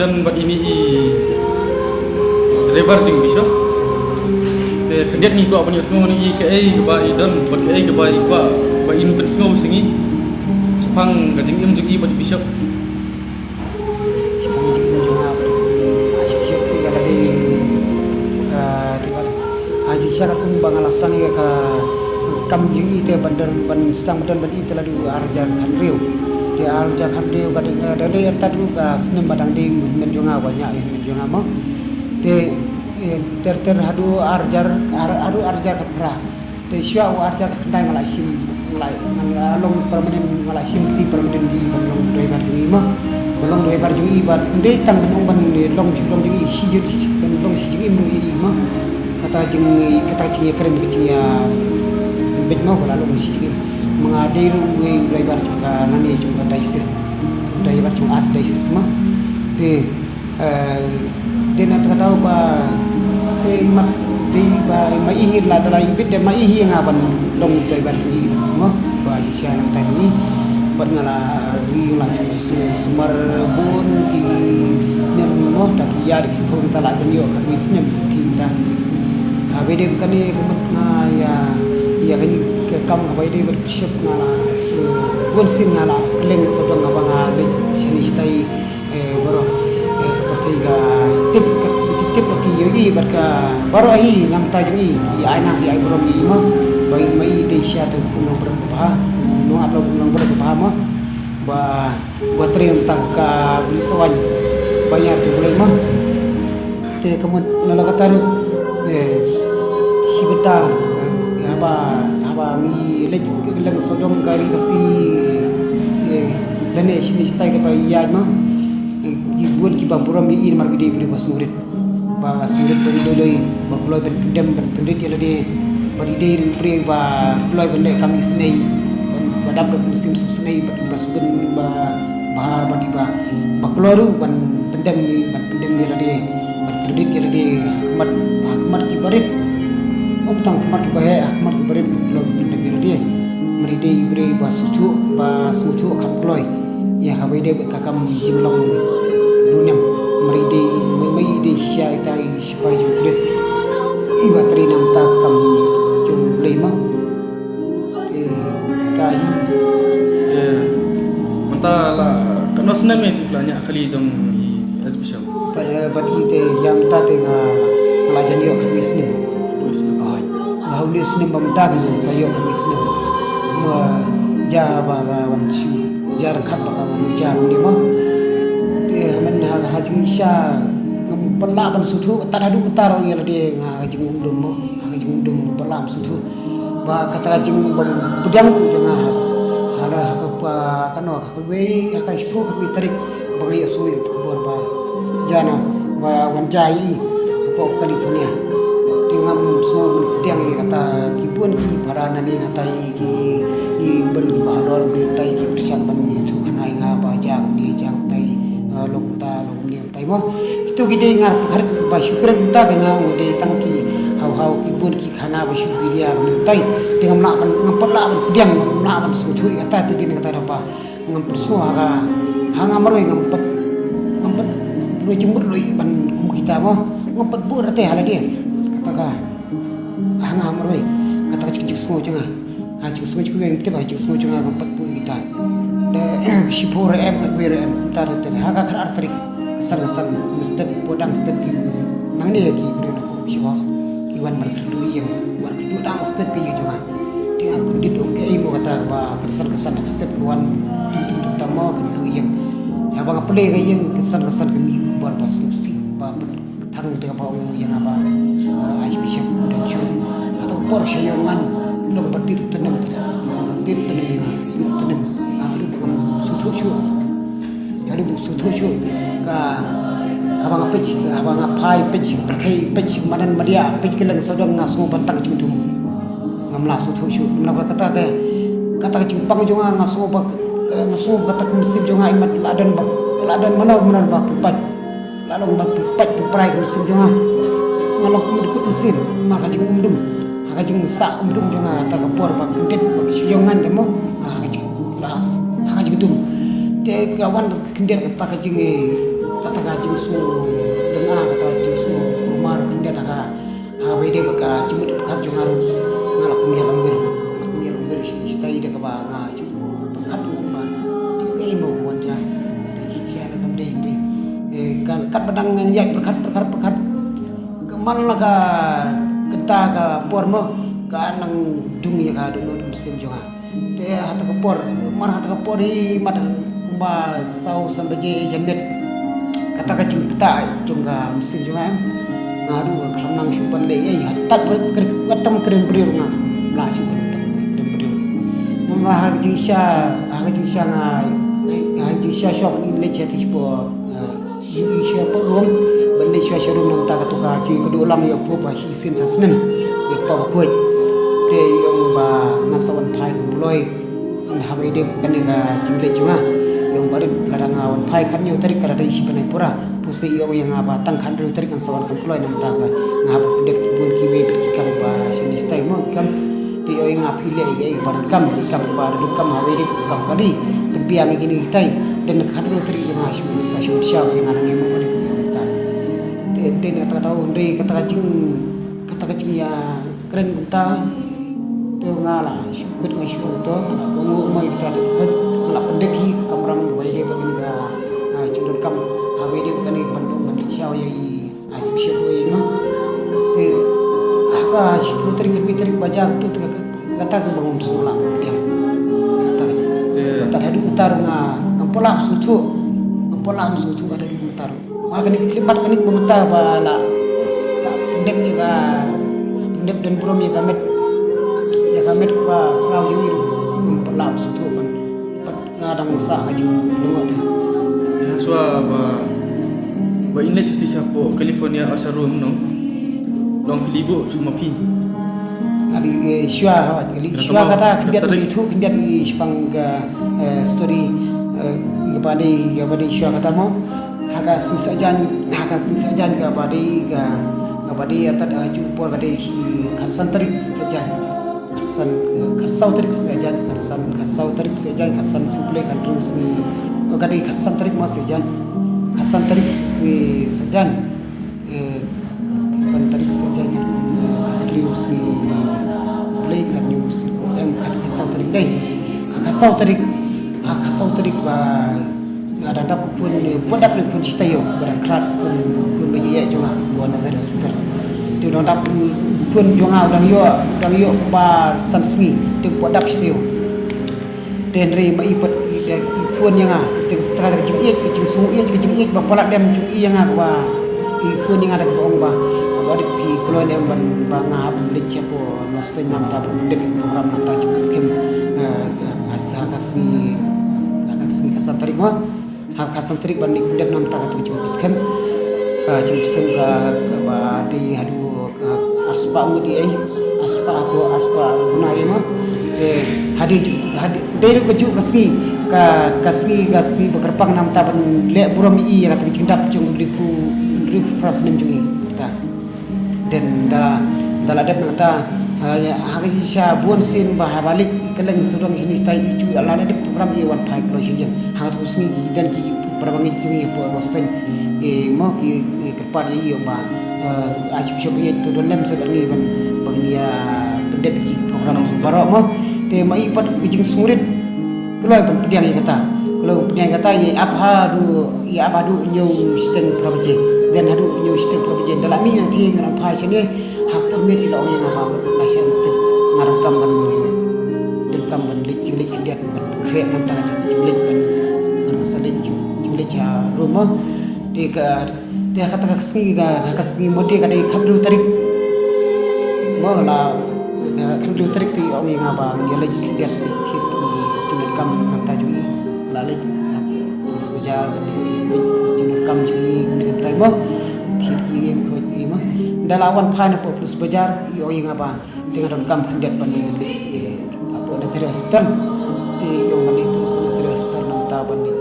dan buat ini driver jeng bisa te kendiat ni ko apani sengo ni ke ai ke ba idan buat ke ai ke ba in pen sengo singi sepang ka jeng im jeng i buat bisa sepang jeng im jeng asip siap tu kalau di aji syarat pun bangalasan ni ka kam jeng i te bandar ban stang dan ban i telah du arja kan riu di arja kan riu kadang dari tadu ka senem badang di menjonga banyak menjonga mo te ter hadu arjar kapra te syau arjar kendai ngalai sim ngalai long permanen ngalai sim ti permanen di long doi barjungi mah long doi barjungi ban ndai tang long ban long jungi si jadi ban long si jungi mah kata jungi keren kecil ya bet mau kalau long si jungi mengadai ruwe doi barjunga nani juga daisis doi barjung as daisis mah te dia nak tahu ba se mat di ba mai hi la dalai bit de mai hi ngaban long doi ban hi mo ba si sia nang tai ni bat ngala ri la sumar bun ki snem mo ta ki yar ki phom ta la jan yo kan snem ti ta ha be de kan ni ko na ya kan ke kam ka bai de bat ship ngala bun sin ngala kleng so dong ngaba le seni stai boro seperti ga tip ki yogi barka baru ahi nam ta yogi ki aina ki ai brom i ma bai mai de sha tu kunong berapa no aplo kunong berapa ma ba tren tak ka bisawan bayar tu boleh ma te kemun nala katar si beta apa ni lej lang sodong gari kasi lene sini stai ka bayar ma buat kita buram ini mar bidi beri basurit beri doloi bakuloi ben pendem ben pendit dia lade beri dei beri ba kuloi ben kami senai badap dok musim senai basugen ba badi ba bakuloi ru ban pendem ni dia lade ban pendit dia lade kemat ki barit tang kemat ki bae kemat ki barit kuloi pendem dia lade meri dei beri basutu kam kuloi ya habai de kakam jinglong dunyam meridi mai de syai tai sipai jukris iba trinam takam beli jong i exhibition. Ban ite yang tate pelajan yo kan Islam. Ngau ni Islam bamta kan sayo kan Islam. Ma ja ba wan chu jar khat ba wan ja ni mo. Te man ha jing sha ngam pala ban suthu ta hadu mutaro ye la de nga jing umdum mo ha jing umdum pala suthu ba kata jing bam pedang ku janga hala ka pa kano ka we ka spu ka tarik bangai asoi khobor ba jana wa wan jai po California tingam so pedang ye kata kipun ki parana ni natai ki beri balor ni tai ki persian ban ni tu kanai nga ba jang ni jang tai long ni tai mo itu gide ngar har ba syukran ta nga de tangki hau kipun ki khana ba syubilia ni tai tingam na ban ngapot la ban pedang na ban su thu kata ti ni kata apa ngam perso aga hanga maroi ngampet lu jembut lu ban kum kita mo ngampet bu rate hala dia kata ka hanga maroi kata cik semua jangan cik semua cik yang tiba cik semua jangan ngampet bu kita de sipore em kat wir em ta rate haga kan artrik kesan mesti podang step ki nang ni ki beri nak siwas ki wan mar du yang wan du dang step ki jangan dia aku didong ke imo kata ba kesan step ki wan tum tamo kan du yang ya ba pele ke yang kesan ke mi buat pas si ba thang de ba yang apa ai bisip dan chu atau por sayangan lo bertir tenam bertir tenam ada bukan sutu chu ada bukan sutu chu ka abang apa sih abang apa peci perkai peci manan media peci kelang sodong ngaso batak judum ngamla sutu chu ngamla kata Jepang juga ngaso kata musim juga imat ladan mana ba pupat lalong ba pupat puprai musim juga ngalong kumdikut musim maka jing umdum haka jing sa umdum juga ta kapor ba kendet ba siyongan temo haka jing las haka jing dum te kawan kendet kata jing su dengar kata jing su rumah kendet haka ha bede ba jimut bukan juga ngalak mi langir sini stay de ba nga ju pakat umba ke imo wanja de siana kam de indi kan kat badang yang perkat keman laga kenta ka pormo ka nang dung ya ka dung musim juga te hata ka por mar hata ka por hi mad kumba sau sambaje jamet kata ka cingta jungga musim juga ngadu ka nang syupan le ai hatat katam keren beriur nga la syupan har jisha ngai jisha shop ni le chat po yu sha po rom ban le sha rum nam ta ka to ka chi ko do lam ya po ba hi sin sa snem ya pa ba khoi te yong ba ngasawan thai ko loi ha be de kan ga chi le chunga yong ba la da nga wan thai khan yu tari ka dai shi banai pura pu se yo yang ba tang khan ru tari kan sawan kan loi nam ta ga nga ba de bun ki be ki kam ba sin stai mo kam di oi ngap hile ge bar kam ke bar du kam habe di kam kali tempiang gini tai dan kan ru tri yang asu sya yang ana ni mo bar ta te na ta tahu ndri kata kacing ya keren kunta te ngala syukut ngai syuk to ko mu mai kita ta ngala pendek hi kamram ke bai de ba ni ga cindun kam habe di kan ni bandung mandi sya ya asu sya ko no te ka syukut tri ke baca tu kata ke bangun sekolah yang kata hadu mutar ngampolam sutu ada di mutar maka ni klimat kan ni mutar bala pendep juga pendep dan brom ya kamet ba krau jir ngampolam sutu ban ngadang sah haji lungot ya swa ba inle chiti chapo California asarum no long pilibo cuma pi ali shua kata kendiat itu kendiat Jepang ke story kepada shua kata mo haka sisajan kepada artat aju por kade kharsan tarik sisajan kharsau tarik sisajan kharsan suple kan terus ni kade kharsan tarik mo sisajan kharsan tarik sisajan kharsan tarik sisajan terus ni play kan news yang kata kasau tarik ba ada dap kun podap le kun citayo barang krat kun bayi jonga buat nazar hospital tu dong dap kun jonga dang yo ba sansngi tu podap citayo tenri mai pat kun yang tengah jing su jing ba polak dem jing yang ba kun yang ada bong ba di pi kalau ni ban ngap le cepo nostoi nam ta de program nam ta skim asa kasni kasan tarik ma kasan tarik ban ni dem nam ta tu skim skim ka ba di hadu aspa ngudi ai aspa guna ai ma hadi dari keju kasni bekerpang nam ta ban le buram i ya ta cingdap jung ribu prasnim jungi kita dan dalam adab nata hari sya buan sin bah balik keleng sudang sini stai itu ala ada program i wan pai kalau sih hang tu sini dan ki perbangit jungi po nosteng mo ki kerpan i ba ajib shobi itu dalam sebenarnya ban bagnia pendep ki program barok mo de mai pat kijing surit kalau ban pediang kata kalau pediang kata ya abadu nyu steng probaje dan hadu nyu steng probaje dalam mi nanti ngarang pai sini hak permit ilo yang apa nasian steng ngarang kamban dan kamban lik kendiat ban krek nam tangan jinglik ban masalah jinglik cha rumah dia kata kasih mode kada khamdu tarik mo la khamdu tarik ti ong yang apa dia lagi kendiat dikit jinglik kam nam ta jui la lagi polis beja jinglik kam jui ni tai mo thit ki ko ni mo dalawan phai na polis bejar ong yang apa dengan kam kendiat ban apa na serius tan ti ong mani tu serius tan nam ta ban ni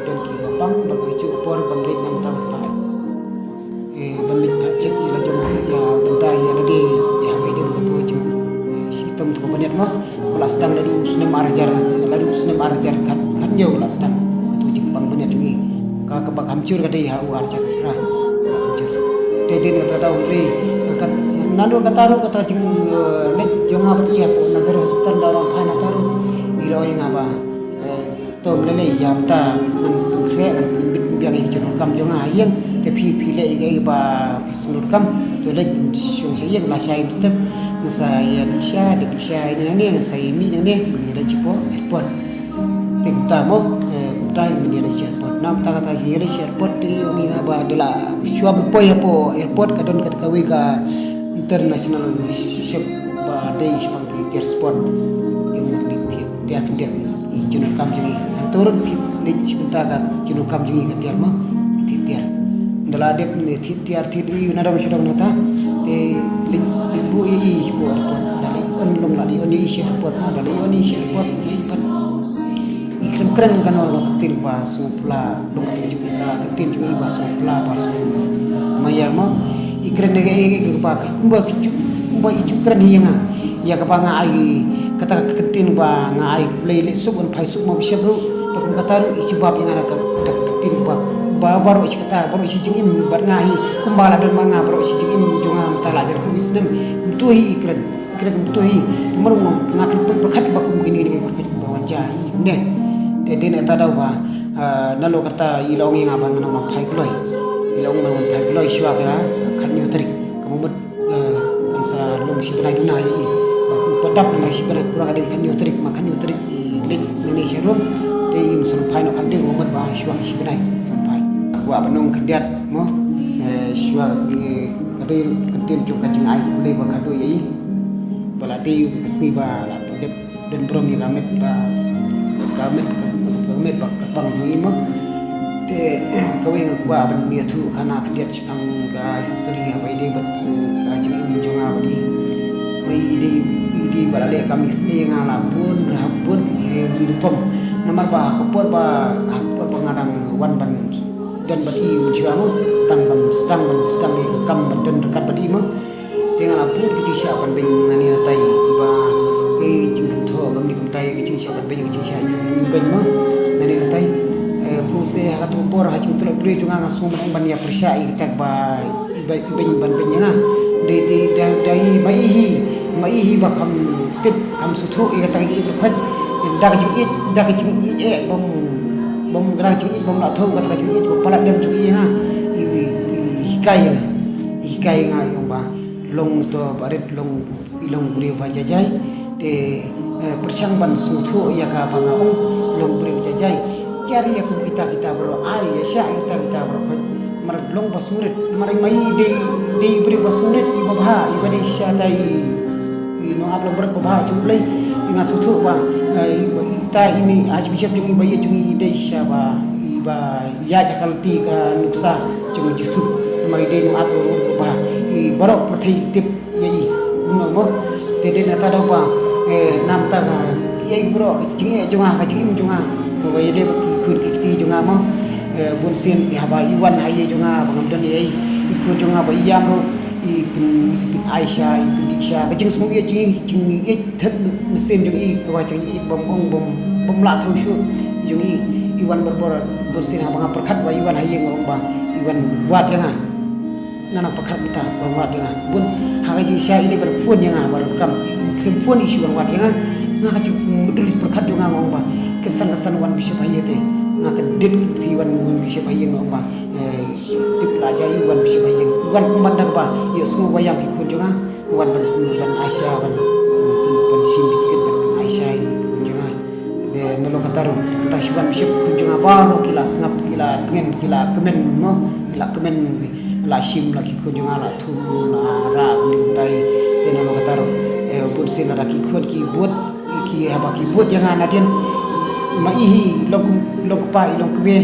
dan ki bapang berkaju por bandit nam ta ban bandit pak cek ila jong ya bentai ya nadi ya mai dia betul jeng sistem tu banyak mah belas dang ladu sunem arjar kan jauh belas dang ketu jeng bang banyak jungi ka kepak hancur kada ya arjar ra hancur dedin kata tahu ri nando kata jeng net jong apa iya po nazar hospital dalam phana taru ilo yang apa tom lele yam ta ngan pengkre ngan biang hijau kam jong ayang tapi pilih ini ba sunur kam tu lagi syung saya yang lasai step saya di Sya ini saya mi ini menjadi cipo airport tingta mo utai menjadi airport nam ta kata saya airport ti mi ba adalah suap poi apo airport kadon kat kawe ka international ship ba dei seperti airport yang di tiar junu kam jungi turut lit sebentar kat junu kam jungi kat tiar mo tiar dalam adep ni tiar i nada masyarakat nata te libu i sport dari long lali oni sport dari oni sport mai pan keren kan orang ketin ba supla long ketin cumi ba supla ba maya mo ikren dege ba kumba icu keren hianga ya kapanga ai kata ketin ba ngai lele sup on pai sup mo bisa bro dokon kataru icu bab yang ada ketin ba baru isi kata baru isi jengim bar ngahi kumbala dan manga baru isi jengim jonga mtala jar kum islam mtuhi ikran mtuhi merung ngakan pekat bakum gini berkat bawan jai ne de ta daw ba nalo kata ilong yang abang nama pai kloi ilong nama pai kloi syua ka kan yu tarik kamu bet kansa long si benai duna yi pedap nama si benai pura ada kan yu tarik makan yu tarik link Indonesia rom de im sun pai no kan de mo ba syua si benai sun pai wa benung kendiat mo syua kade kentin cuk kacing ai boleh ba kado yi bala de asni ba la dep dan brom ni kamet ba bang jui mo te kawe wa ban ni thu khana kendiat sipang ka history ha bai de bat ka jing im jonga badi mai di bala le kami sni ngala pun ke hidupom nomor ba kapor ba ngadang wan ban dan badi menjiwa mo stang ke kam ban dan dekat badi mo tinggal apun ke cia ban beng nani natai kiba ke jing tho gam ni kumtai ke jing cia ban beng ke jing cia yu beng mo nani natai prose ha tu por ha jing tulak bri junga ngasum ban ya persia kita ba ibeng ban beng nga de dai mai ba kham tip kham su thu i ta i ba khat da ke jing e bom bom gerak cungi bom la thau kata cungi palat dem cungi ha hikai nga yung ba long to barit long ilong buri ba jajai te persang ban su thu ya ka pa nga long buri jajai kyari ya kum kita bro ai ya sya kita bro mar long basurit mar mai de buri basurit ibabha ibadi sya tai no aplam ber ko bha chumplai inga su thu ba ta ini aj bishop jungi bayi jungi de sya ba iba ya jakal ti ka nuksa jungi jisu mari de no aplam ko ba i barok prathi tip yai no mo te de na ta do ba nam ta ga yai bro jingi junga ka jingi junga ko bayi de ki khun ki ti junga mo bun sin i haba i wan hai junga bangam don yai i khun junga ba yam ro i pin aisha i pin disha ka jing smu ye jing ye thep sem jungi ko ba jingi bom la thau shu jungi i wan bor bun sin haba prakhat ba i wan hai ngom ba i wan wat nga nana pakhat kita bawat dengan bun hakaji sya ini berfun yang bar kam kempun isu wat yang ngakaji medulis perkhat juga ngong ba kesan-kesan wan bisa bayete ngakadet pi wan bisa bayeng ngong ba tip lajai wan bisa bayeng wan kumandang ba ya semua bayang ikut juga wan ban Aisyah ban sim biskuit ban Aisyah ikut juga de nelo kataru tashuan bisa ikut juga baru kila sengap kila tengen kila kemen mo kila kemen la shim la ki khun junga la thum la ra ning tai tena lo kataro bun sin la ki khun ki bot ki haba ki bot yang ana den ma ihi lok pa ilong kebe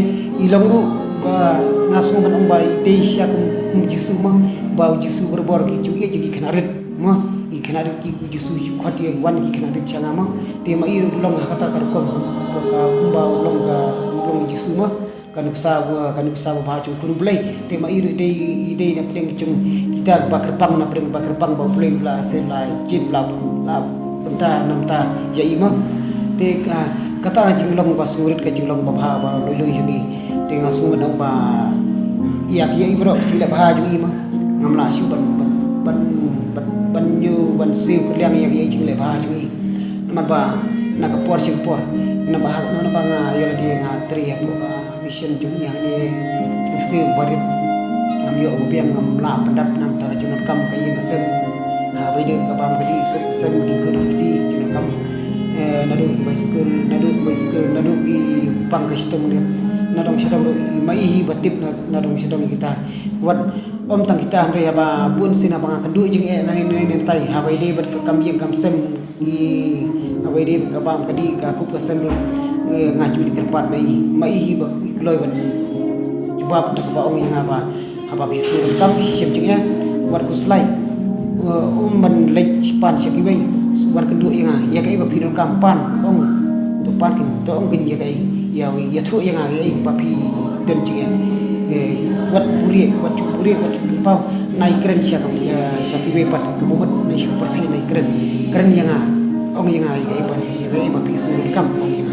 ilong ru ba ngasu man umbai de sya kum jisu ma ba jisu berbor ki chu ye ji khanarit ma i khanarit ki jisu khot ye wan ki khanarit changa ma te ma i long kata kar kom ka kumba long ga long jisu ma kanuksa ba chu kuru blai te ma iri dei na pedeng chung kita bakrpang na pedeng bakrpang ba blai la se la chit la benta namta ya ima te kata jinglong ba surit ka jinglong ba bha ba loi jungi te ngasu mandang ba ya ki ibro tila bha jungi ma ngamla shu ban yu ban siu kliang ya ki jingle bha jungi nama ba na ka por sing por na ba nga ya di nga tri ya ba mission jungi yang ni kese barit ngam yo upiang ngam la pendap nam ta junam kam kai kesen ha bai de ka bam kali kesen ki khur ki junam kam nadu bicycle nadu ki pangkas temunya nadong sedang mai hi batip nadong sedang kita wat om tang kita andre ba bun sina bang kendu jing nani tai ha bai de bat kam yang kam sem ki ha bai de ka bam kadi ka kup kesen ngaju di kerpat mai hi ba kloi ban jubab dak ba ong yang apa bisu kam siap jing ya war kuslai ban lej pan siap bai war kendu yang ya kai ba phinol kam pan ong to pan kin to ong kin ya kai ya thu yang ai ba phi den jing ya wat puri pau nai keren siap siap bai pat kemumat nai siap perthi nai keren yang ong yang ai ba phi su kam ong yang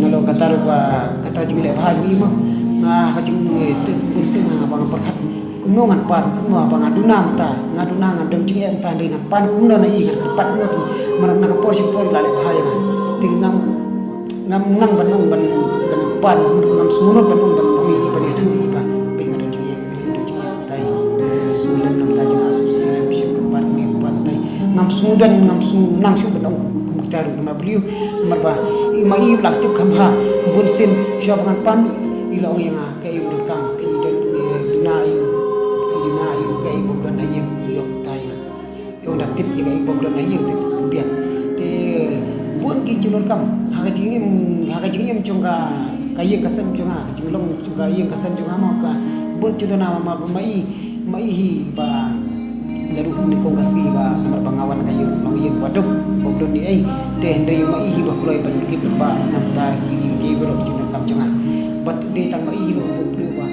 nalo kata jingle bha ji ma nga ka jing te pulse nga bang perkhat kumno ngan pan kumno bang aduna mata ngaduna ngadem jing en tan ringan pan kumno na i ngan pat kumno marang na ka por sing por la le bha ya ti ngam nang ban pan ngam sumunot ban ngi ban itu i ba ping ada jing do jing tai sulan nam ta jing asu sulan bisho ko pan ni pa tai ngam sudan ngam su nang su ban taru nama beliau nomor ba mai laktif khamha bun sin syab kan pan ilong yang kai bun kam pi dan dina ayu kai bun dan ayeng yok tai yo da tip yang kai bun dan ayeng tip biak te bun ki chulon kam ha ka jingim chunga kai kasam chunga jinglong chunga yeng kasam chunga ma ka bun chulona ma mai hi ba daru ni kong kasi ba nomor bangawan kayo long yeng wadok bobdon ni ai te ndai mai hi ba kloi ban ki ba nam ta ki bro chino kam changa bat de tang mai hi lo bobdo ba